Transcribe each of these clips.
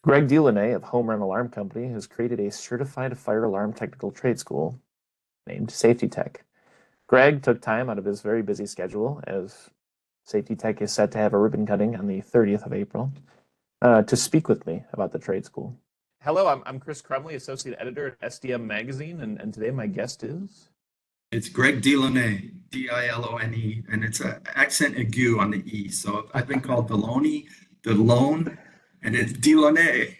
Greg Diloné of Home Run Alarm Company has created a certified fire alarm technical trade school named SAFTI-Tech. Greg took time out of his very busy schedule, as SAFTI-Tech is set to have a ribbon cutting on the 30th of April, to speak with me about the trade school. Hello, I'm Chris Crumley, Associate Editor at SDM Magazine, and today my guest is... It's Greg Diloné, Dilone, and it's an accent aigu on the E. So I've been called Diloné, Dilone, and it's Diloné.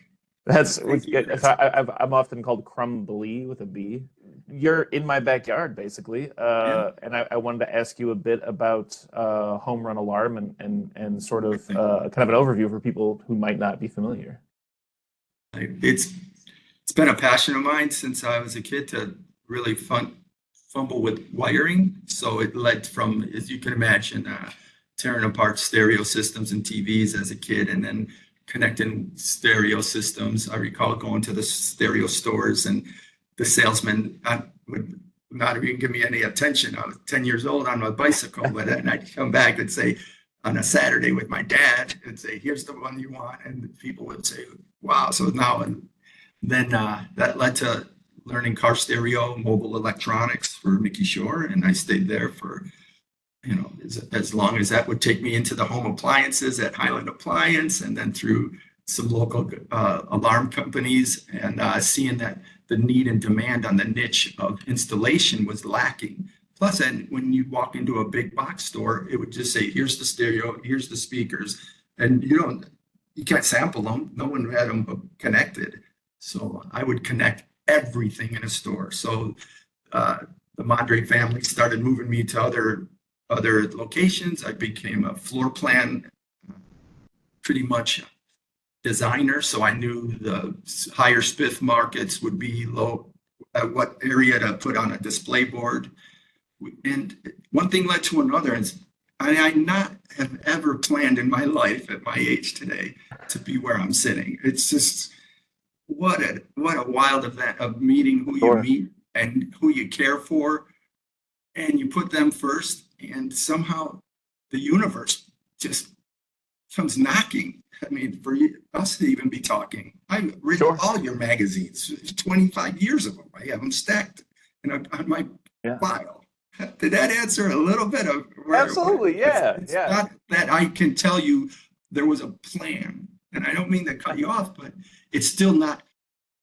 That's good. I'm often called Crumbly with a B. You're in my backyard, basically, Yeah. and I wanted to ask you a bit about Home Run Alarm and sort of kind of an overview for people who might not be familiar. It's been a passion of mine since I was a kid to really fumble with wiring. So it led from, as you can imagine, tearing apart stereo systems and TVs as a kid, and then connecting stereo systems. I recall going to the stereo stores, and the salesman would not even give me any attention. I was 10 years old on my bicycle, but then I'd come back and say, on a Saturday with my dad, and say, "Here's the one you want," and people would say, "Wow!" So now, and then that led to learning car stereo, mobile electronics for Mickey Shore, and I stayed there for, as long as that would take me into the home appliances at Highland Appliance, and then through some local alarm companies, and seeing that the need and demand on the niche of installation was lacking. Plus, and when you walk into a big box store, it would just say, "Here's the stereo, here's the speakers," and you can't sample them. No one had them connected. So I would connect everything in a store. So the Madre family started moving me to other locations. I became a floor plan pretty much designer. So I knew the higher spiff markets would be low, at what area to put on a display board. And one thing led to another. And I not have ever planned in my life at my age today to be where I'm sitting. It's just what a wild event of meeting who you meet and who you care for, and you put them first, and somehow the universe just comes knocking. I mean, for us to even be talking, I read all your magazines, 25 years of them. I have them stacked on my file. Did that answer a little bit of where? Absolutely, It's not that I can tell you there was a plan, and I don't mean to cut you off, but it's still not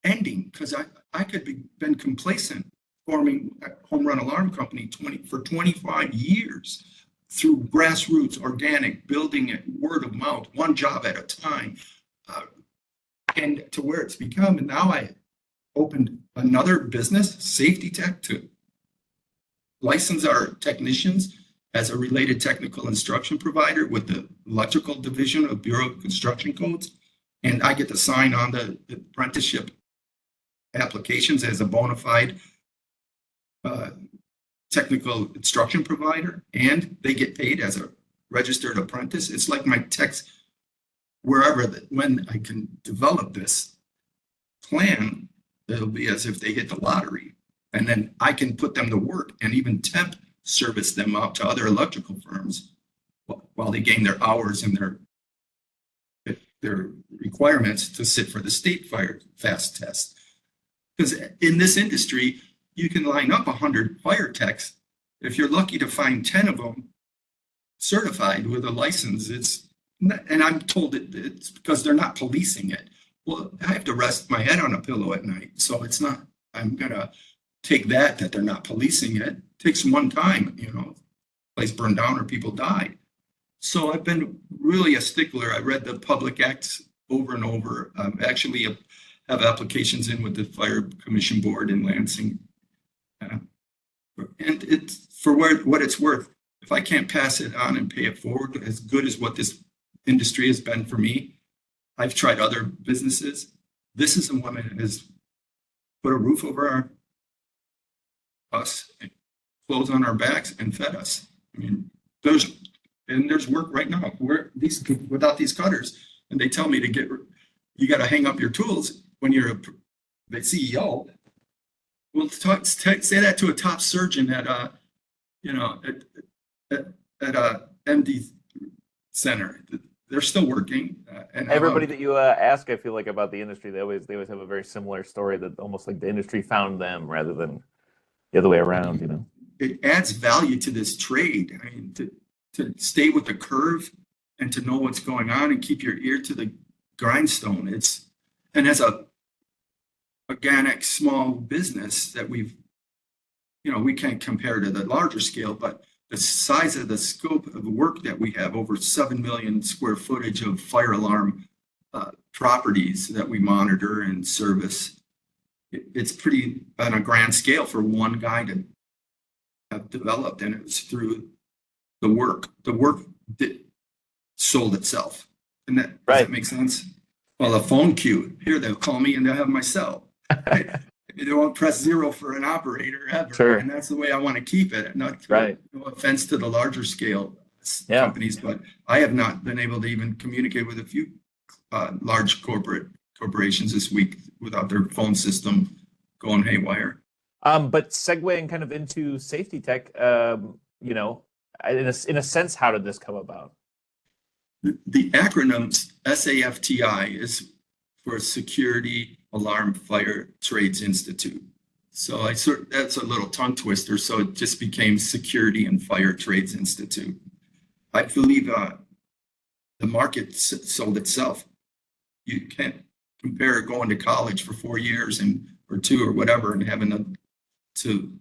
ending, because I could be been complacent forming a Home Run Alarm Company for 25 years through grassroots, organic, building it word of mouth, one job at a time, and to where it's become. And now I opened another business, SAFTI-Tech, to license our technicians as a related technical instruction provider with the electrical division of Bureau of Construction Codes. And I get to sign on the apprenticeship applications as a bona fide technical instruction provider, and they get paid as a registered apprentice. It's like my techs, when I can develop this plan, it'll be as if they hit the lottery. And then I can put them to work and even temp service them out to other electrical firms while they gain their hours and their requirements to sit for the state fire fast test. Because in this industry, you can line up 100 fire techs. If you're lucky to find 10 of them certified with a license, and I'm told it's because they're not policing it. Well, I have to rest my head on a pillow at night. So it's not, I'm going to take that they're not policing it. It takes one time, place burned down or people die. So I've been really a stickler. I read the public acts over and over. Actually have applications in with the Fire Commission Board in Lansing. And it's for what it's worth. If I can't pass it on and pay it forward, as good as what this industry has been for me, I've tried other businesses. This is the one that has put a roof over us, clothes on our backs, and fed us. I mean, there's work right now without these cutters, and they tell me you got to hang up your tools when you're the CEO. Well, say that to a top surgeon at a MD center. they're still working. And Everybody that you ask, I feel like about the industry, they always have a very similar story that almost like the industry found them rather than the other way around. You know. it adds value to this trade. I mean, to stay with the curve and to know what's going on and keep your ear to the grindstone. And as a organic small business that we can't compare to the larger scale, but the size of the scope of the work that we have, over 7 million square footage of fire alarm properties that we monitor and service. It's pretty on a grand scale for one guy to have developed, and it was through the work. The work that sold itself. And does that make sense? Well, a phone queue, here they'll call me and they'll have my cell. They won't press zero for an operator ever. Sure. And that's the way I want to keep it. No offense to the larger scale companies, but I have not been able to even communicate with a few large corporations this week without their phone system going haywire. But segueing kind of into safety tech, in a sense, how did this come about? The acronym SAFTI is for Security Alarm Fire Trades Institute. So that's a little tongue twister. So it just became Security and Fire Trades Institute. I believe the market sold itself. You can't compare going to college for 4 years or 2 or whatever and having to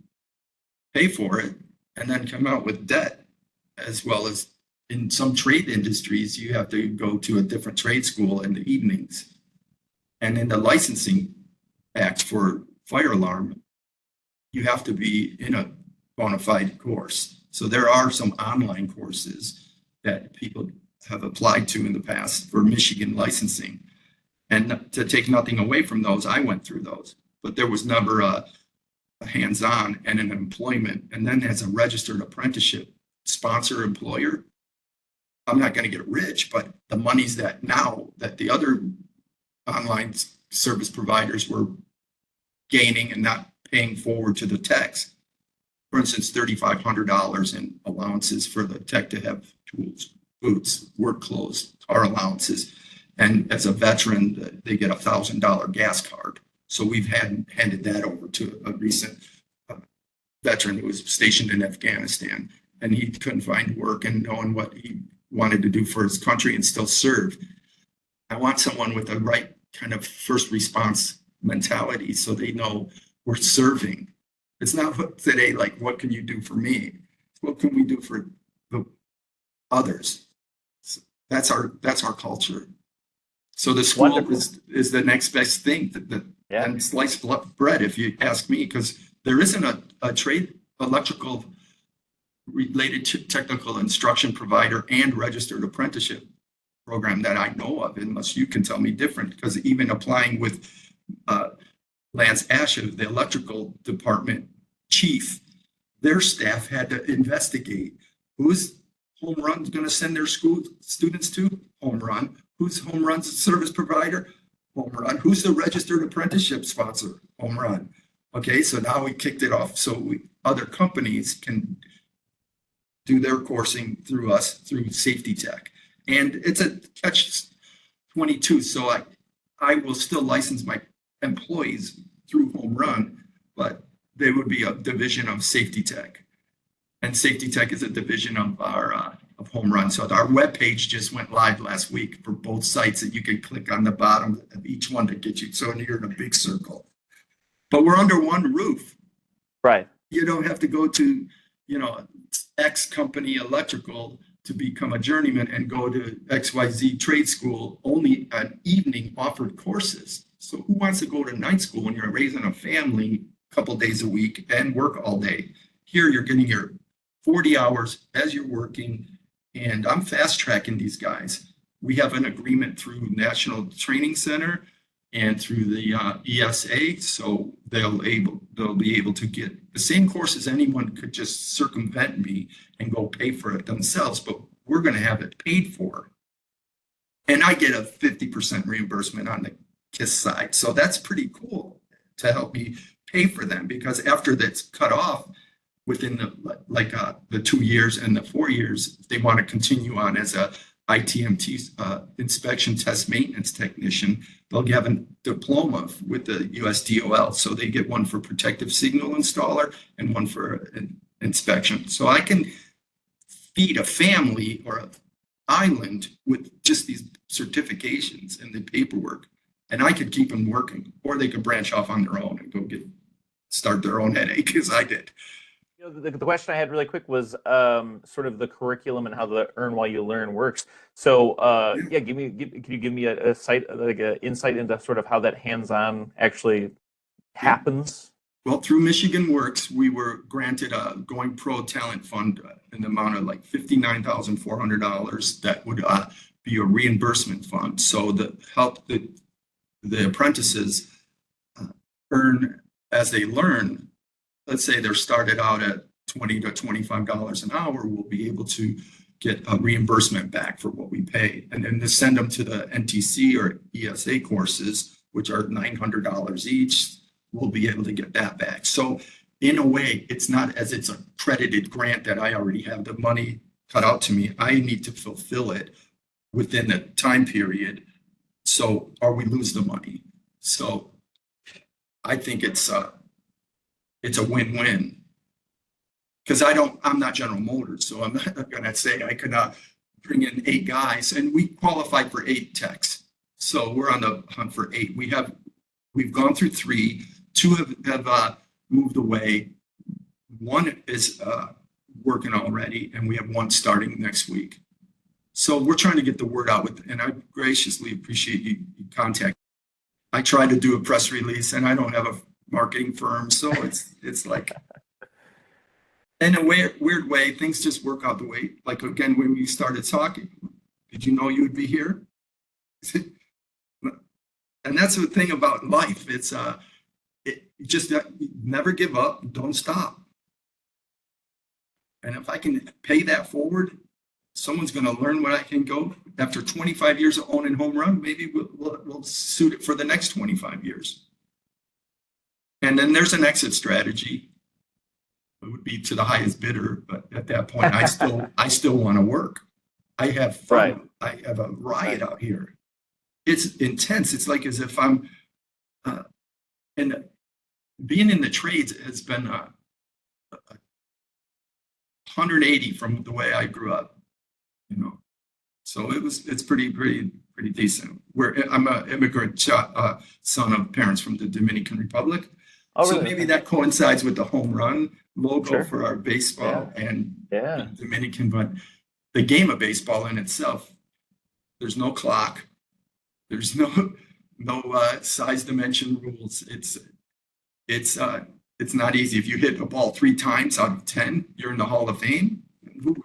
pay for it and then come out with debt, as well as in some trade industries, you have to go to a different trade school in the evenings. And in the licensing act for fire alarm, you have to be in a bona fide course. So there are some online courses that people have applied to in the past for Michigan licensing. And to take nothing away from those, I went through those, but there was never a hands-on and an employment. And then as a registered apprenticeship sponsor employer, I'm not going to get rich, but the monies that the other online service providers were gaining and not paying forward to the techs. For instance, $3,500 in allowances for the tech to have tools, boots, work clothes, car allowances. And as a veteran, they get $1,000 gas card. So we've handed that over to a recent veteran who was stationed in Afghanistan, and he couldn't find work, and knowing what he wanted to do for his country and still serve. I want someone with the right kind of first response mentality so they know we're serving. It's not today like, what can you do for me? What can we do for the others? So that's our culture. So the school is the next best thing and sliced bread, if you ask me, because there isn't a trade electrical related to technical instruction provider and registered apprenticeship program that I know of, unless you can tell me different, because even applying with Lance Asher, the electrical department chief, their staff had to investigate who's Home Run's going to send their school students to. Home Run. Who's Home Run's service provider? Home Run. Who's the registered apprenticeship sponsor? Home Run. Okay, so now we kicked it off so other companies can do their coursing through us, through SAFTI-Tech. And it's a catch-22. So I will still license my employees through Home Run, but they would be a division of SAFTI-Tech. And SAFTI-Tech is a division of our of Home Run. So our webpage just went live last week for both sites that you can click on the bottom of each one to get you. So you're in a big circle. But we're under one roof. Right. You don't have to go to, X company electrical to become a journeyman and go to XYZ trade school, only an evening offered courses. So who wants to go to night school when you're raising a family a couple days a week and work all day? Here you're getting your 40 hours as you're working, and I'm fast tracking these guys. We have an agreement through National Training Center and through the ESA, so they'll be able to get the same courses. Anyone could just circumvent me and go pay for it themselves, but we're going to have it paid for. And I get a 50% reimbursement on the KISS side. So that's pretty cool to help me pay for them, because after that's cut off within the 2 years and the 4 years, they want to continue on as a ITMT, inspection test maintenance technician. They'll have a diploma with the USDOL. So they get one for protective signal installer and one for inspection. So I can feed a family or an island with just these certifications and the paperwork, and I could keep them working, or they could branch off on their own and go start their own headache, as I did. The question I had really quick was sort of the curriculum and how the Earn While You Learn works. So yeah, can you give me a insight into sort of how that hands-on actually happens? Well, through Michigan Works, we were granted a Going Pro Talent Fund in the amount of like $59,400 that would be a reimbursement fund. So the help the apprentices earn as they learn. Let's say they're started out at $20 to $25 an hour, we'll be able to get a reimbursement back for what we pay. And then to send them to the NTC or ESA courses, which are $900 each, we'll be able to get that back. So in a way, it's not as it's a credited grant that I already have the money cut out to me. I need to fulfill it within the time period. So, or we lose the money. So I think it's a win-win, because I'm not General Motors, so I'm not going to say I could bring in 8 guys, and we qualified for 8 techs. So we're on the hunt for 8. We've gone through 3, 2 have moved away. 1 is working already, and we have 1 starting next week. So we're trying to get the word out and I graciously appreciate you contact. I tried to do a press release, and I don't have a marketing firm, so it's like, in a weird way, things just work out the way. Like again, when we started talking, did you know you would be here? And that's the thing about life. It's just never give up, don't stop. And if I can pay that forward, someone's going to learn what I can go. After 25 years of owning home run, maybe we'll suit it for the next 25 years. And then there's an exit strategy. It would be to the highest bidder, but at that point, I still want to work. I have fun. Right. I have a riot out here. It's intense. It's like as if I'm, and being in the trades has been 180 from the way I grew up, you know. So it's pretty decent. I'm an immigrant son of parents from the Dominican Republic. Oh, so really? Maybe that coincides with the home run logo for our baseball and Dominican. But the game of baseball in itself, there's no clock, there's no size dimension rules. It's not easy. If you hit a ball 3 times out of 10, you're in the Hall of Fame.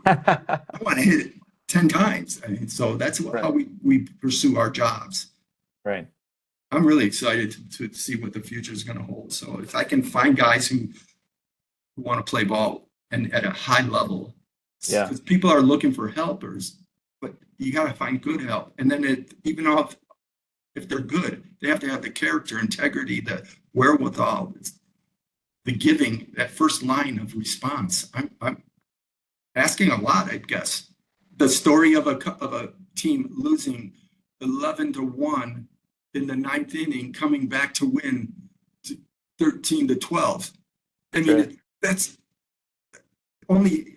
I want to hit it 10 times. I mean, so that's how we pursue our jobs. Right. I'm really excited to see what the future is going to hold. So if I can find guys who want to play ball and at a high level, because people are looking for helpers, but you got to find good help. And then even if they're good, they have to have the character, integrity, the wherewithal, the giving, that first line of response. I'm asking a lot, I guess. The story of a team losing 11-1 in the 9th inning, coming back to win 13-12. I mean, that's only.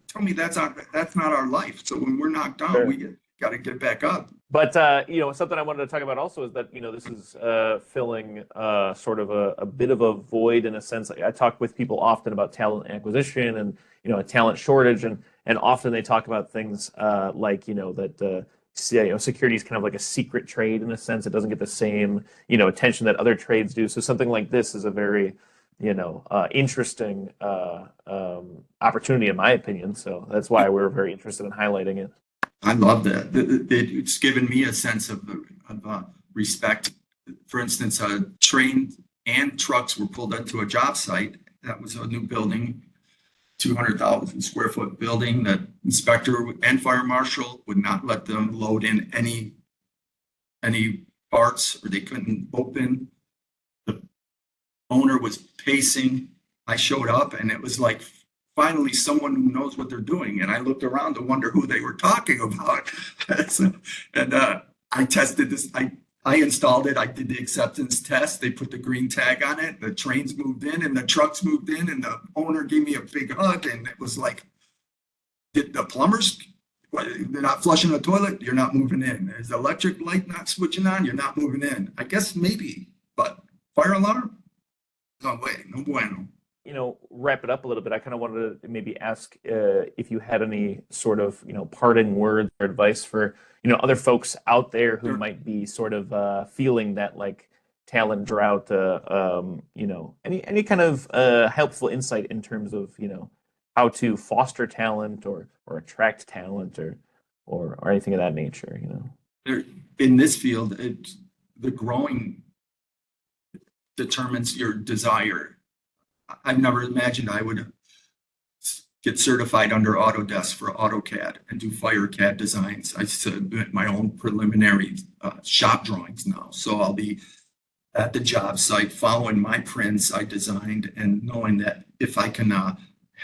Tell me that's not our life. So when we're knocked down, we got to get back up. But something I wanted to talk about also is that this is filling sort of a bit of a void in a sense. I talk with people often about talent acquisition and a talent shortage, and often they talk about things like that. Security is kind of like a secret trade in a sense. It doesn't get the same attention that other trades do. So something like this is a very interesting opportunity in my opinion. So that's why we're very interested in highlighting it. I love that. It's given me a sense of respect. For instance, trains and trucks were pulled into a job site. That was a new building, 200,000 square foot building. That inspector and fire marshal would not let them load in any parts, or they couldn't open. The owner was pacing. I showed up, and it was like finally someone who knows what they're doing. And I looked around to wonder who they were talking about. I tested this. I installed it. I did the acceptance test. They put the green tag on it. The trains moved in and the trucks moved in, and the owner gave me a big hug. And it was like, did the plumbers, they're not flushing the toilet, you're not moving in. Is the electric light not switching on? You're not moving in. I guess maybe, but fire alarm? No way, no bueno. Wrap it up a little bit. I kind of wanted to maybe ask if you had any sort of, parting words or advice for, other folks out there who Sure. might be sort of feeling that like talent drought, any kind of helpful insight in terms of, how to foster talent or attract talent or anything of that nature, In this field, the growing determines your desire. I've never imagined I would get certified under Autodesk for AutoCAD and do FireCAD designs. I submit my own preliminary shop drawings now. So I'll be at the job site following my prints I designed and knowing that if I can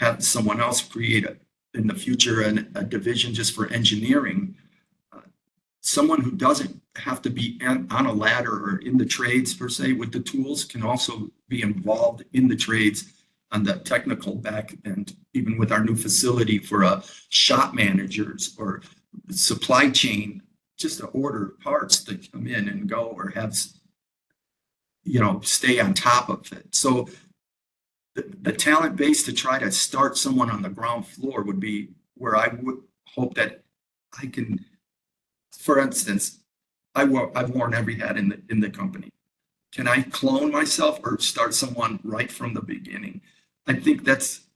have someone else create in the future a division just for engineering, someone who doesn't have to be on a ladder or in the trades per se with the tools can also be involved in the trades on the technical back end, even with our new facility for shop managers or supply chain, just to order parts that come in and go or have, stay on top of it. So the talent base to try to start someone on the ground floor would be where I would hope that I can, for instance, I've worn every hat in the company. Can I clone myself or start someone right from the beginning? I think that's,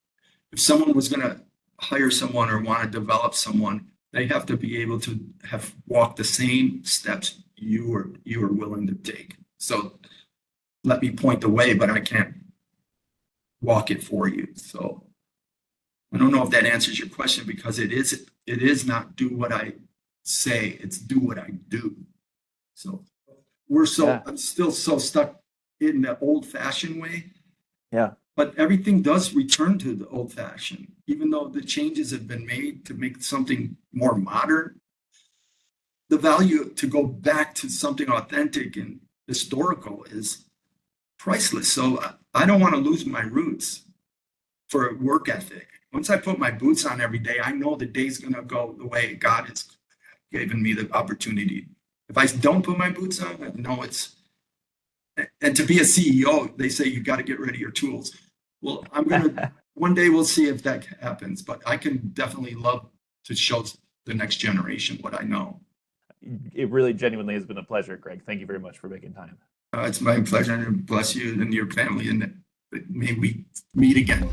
if someone was going to hire someone or want to develop someone, they have to be able to have walked the same steps you are willing to take. So let me point the way, but I can't walk it for you. So I don't know if that answers your question, because it is not do what I say, it's do what I do. So I'm still so stuck in the old fashioned way. Yeah. But everything does return to the old fashioned, even though the changes have been made to make something more modern. The value to go back to something authentic and historical is priceless. So I don't want to lose my roots for work ethic. Once I put my boots on every day, I know the day's going to go the way God has given me the opportunity. If I don't put my boots on, I know it's, and to be a CEO, they say you got to get rid of your tools. Well, one day we'll see if that happens, but I can definitely love to show the next generation what I know. It really genuinely has been a pleasure, Greg. Thank you very much for making time. It's my pleasure, and bless you and your family, and may we meet again.